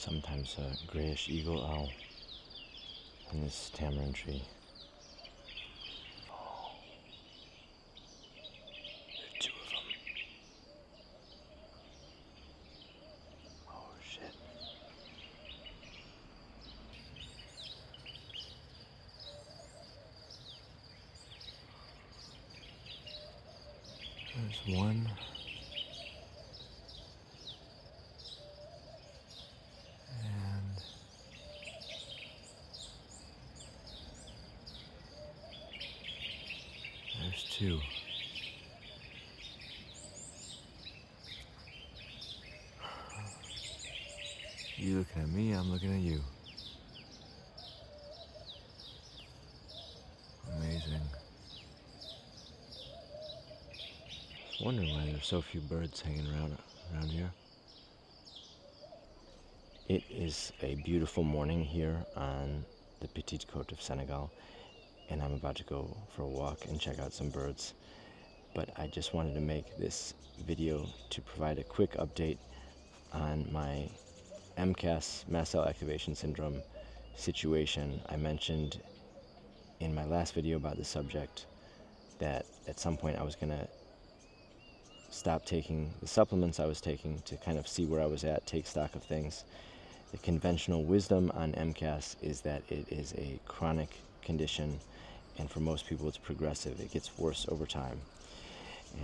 sometimes a grayish eagle owl in this tamarind tree. Oh, there are two of them. Oh shit. There's one. And there's two. You looking at me, I'm looking at you. Amazing. I was wondering why there's so few birds hanging around here. It is a beautiful morning here on the Petite Côte of Senegal, and I'm about to go for a walk and check out some birds. But I just wanted to make this video to provide a quick update on my MCAS, mast cell activation syndrome situation. I mentioned in my last video about the subject that at some point I was going to stop taking the supplements I was taking to kind of see where I was at, take stock of things. The conventional wisdom on MCAS is that it is a chronic condition, and for most people it's progressive. It gets worse over time.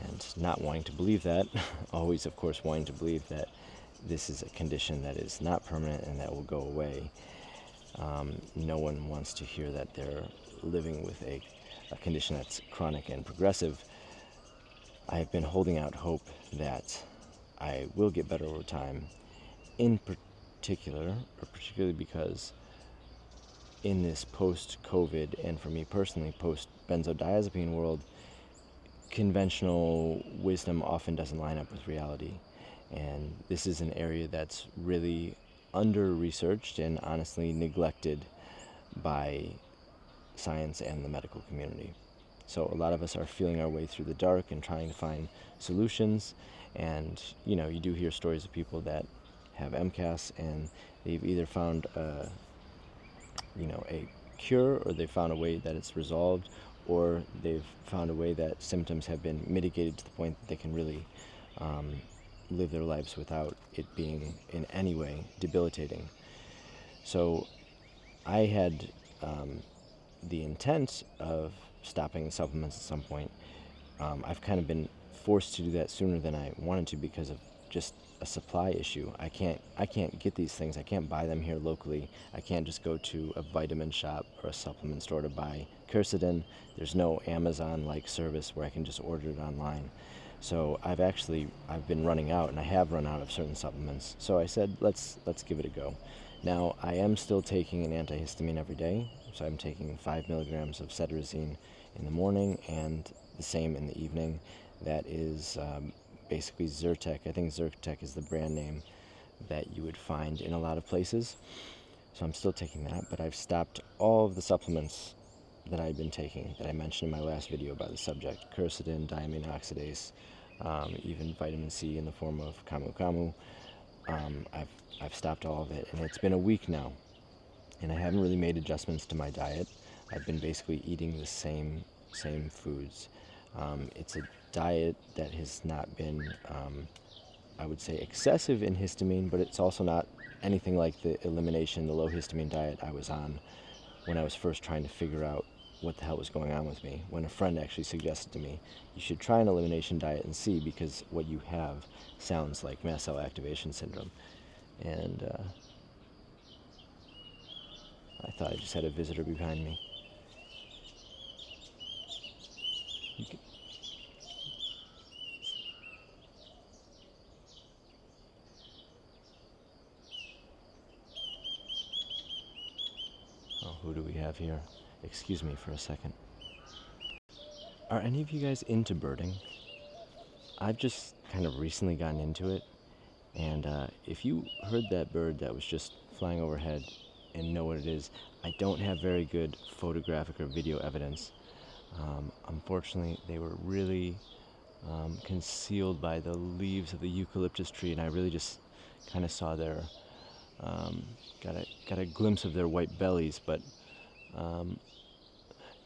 And not wanting to believe that, always of course wanting to believe that this is a condition that is not permanent and that will go away. No one wants to hear that they're living with a condition that's chronic and progressive. I have been holding out hope that I will get better over time, particularly because in this post-COVID, and for me personally, post-benzodiazepine world, conventional wisdom often doesn't line up with reality. And this is an area that's really under-researched and honestly neglected by science and the medical community. So a lot of us are feeling our way through the dark and trying to find solutions. And you do hear stories of people that have MCAS and they've either found a cure, or they found a way that it's resolved, or they've found a way that symptoms have been mitigated to the point that they can really live their lives without it being in any way debilitating. So I had the intent of stopping the supplements at some point. I've kind of been forced to do that sooner than I wanted to because of just a supply issue. I can't get these things. I can't buy them here locally. I can't just go to a vitamin shop or a supplement store to buy quercetin. There's no Amazon-like service where I can just order it online. So I've been running out, and I have run out of certain supplements. So I said, let's give it a go. Now, I am still taking an antihistamine every day. So I'm taking 5 milligrams of ceterizine in the morning and the same in the evening. That is basically Zyrtec. I think Zyrtec is the brand name that you would find in a lot of places. So I'm still taking that, but I've stopped all of the supplements that I've been taking that I mentioned in my last video about the subject: quercetin, diamine oxidase, even vitamin C in the form of camu camu. I've stopped all of it, and it's been a week now, and I haven't really made adjustments to my diet. I've been basically eating the same foods. It's a diet that has not been, I would say, excessive in histamine, but it's also not anything like the low histamine diet I was on when I was first trying to figure out what the hell was going on with me. When a friend actually suggested to me, you should try an elimination diet and see, because what you have sounds like mast cell activation syndrome. And I thought I just had a visitor behind me. Oh, who do we have here? Excuse me for a second. Are any of you guys into birding? I've just kind of recently gotten into it, and if you heard that bird that was just flying overhead and know what it is, I don't have very good photographic or video evidence. Unfortunately, they were really concealed by the leaves of the eucalyptus tree, and I really just kind of saw their Um, got a glimpse of their white bellies, but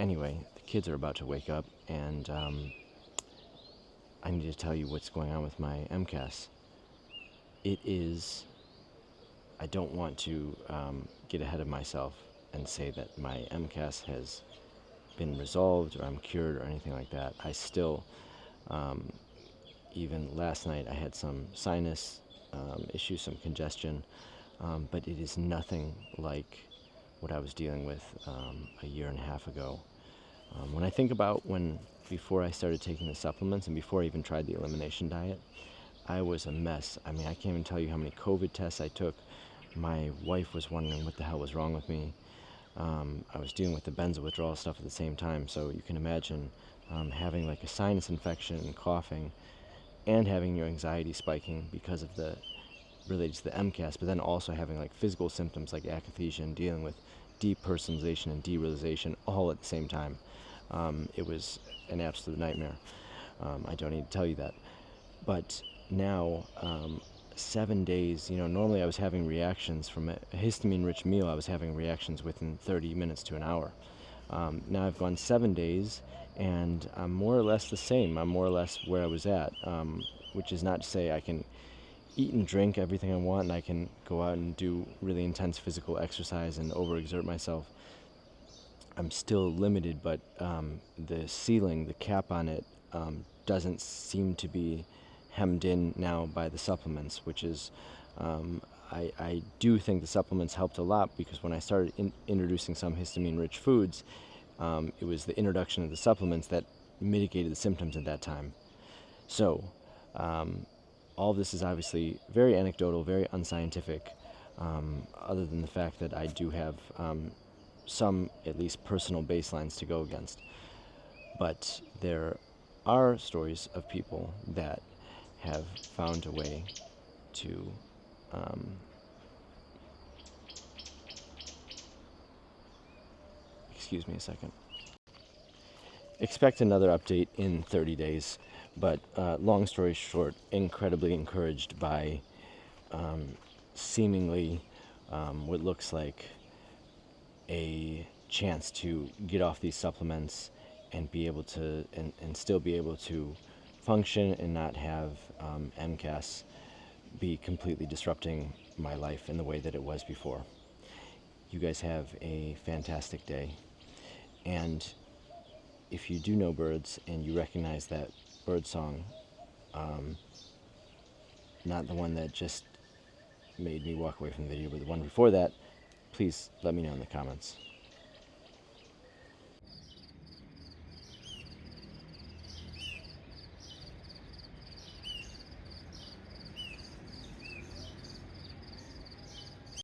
anyway, the kids are about to wake up, and I need to tell you what's going on with my MCAS. It is, I don't want to get ahead of myself and say that my MCAS has been resolved or I'm cured or anything like that. I still, even last night, I had some sinus issues, some congestion, but it is nothing like what I was dealing with a year and a half ago. When I think about before I started taking the supplements and before I even tried the elimination diet, I was a mess. I mean, I can't even tell you how many COVID tests I took. My wife was wondering what the hell was wrong with me. I was dealing with the Benzo withdrawal stuff at the same time, so you can imagine having like a sinus infection and coughing and having your anxiety spiking because of the related to the MCAS, but then also having like physical symptoms like akathisia and dealing with depersonalization and derealization all at the same time. It was an absolute nightmare. I don't need to tell you that. But now, 7 days, normally I was having reactions from a histamine-rich meal. I was having reactions within 30 minutes to an hour. Now I've gone 7 days, and I'm more or less the same. I'm more or less where I was at, which is not to say I can eat and drink everything I want, and I can go out and do really intense physical exercise and overexert myself. I'm still limited, but the ceiling, the cap on it, doesn't seem to be hemmed in now by the supplements, which is, I do think the supplements helped a lot, because when I started introducing some histamine-rich foods, it was the introduction of the supplements that mitigated the symptoms at that time. So, all of this is obviously very anecdotal, very unscientific, other than the fact that I do have some, at least, personal baselines to go against. But there are stories of people that have found a way to excuse me a second. Expect another update in 30 days, but long story short, incredibly encouraged by seemingly what looks like a chance to get off these supplements and be able to and still be able to function and not have MCAS be completely disrupting my life in the way that it was before. You guys have a fantastic day, and if you do know birds and you recognize that bird song, not the one that just made me walk away from the video, but the one before that, please let me know in the comments.